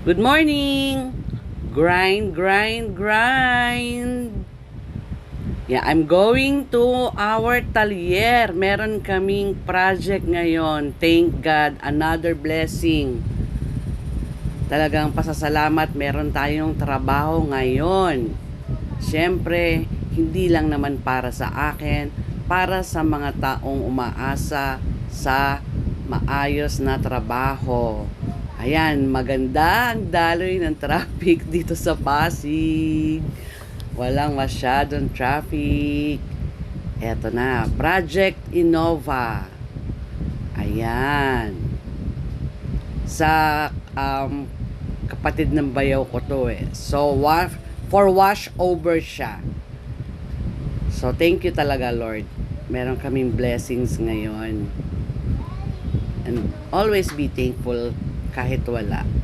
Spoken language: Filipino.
Good morning! Grind, grind, grind! Yeah, I'm going to our talyer. Meron kaming project ngayon. Thank God, another blessing. Talagang pasasalamat, meron tayong trabaho ngayon. Siyempre, hindi lang naman para sa akin, para sa mga taong umaasa sa maayos na trabaho. Ayan, maganda ang daloy ng traffic dito sa Pasig. Walang masyadong traffic. Eto na, Project Innova. Ayan. Sa kapatid ng bayaw ko to eh. So, for wash over siya. So, thank you talaga, Lord. Meron kaming blessings ngayon. And always be thankful kahit wala.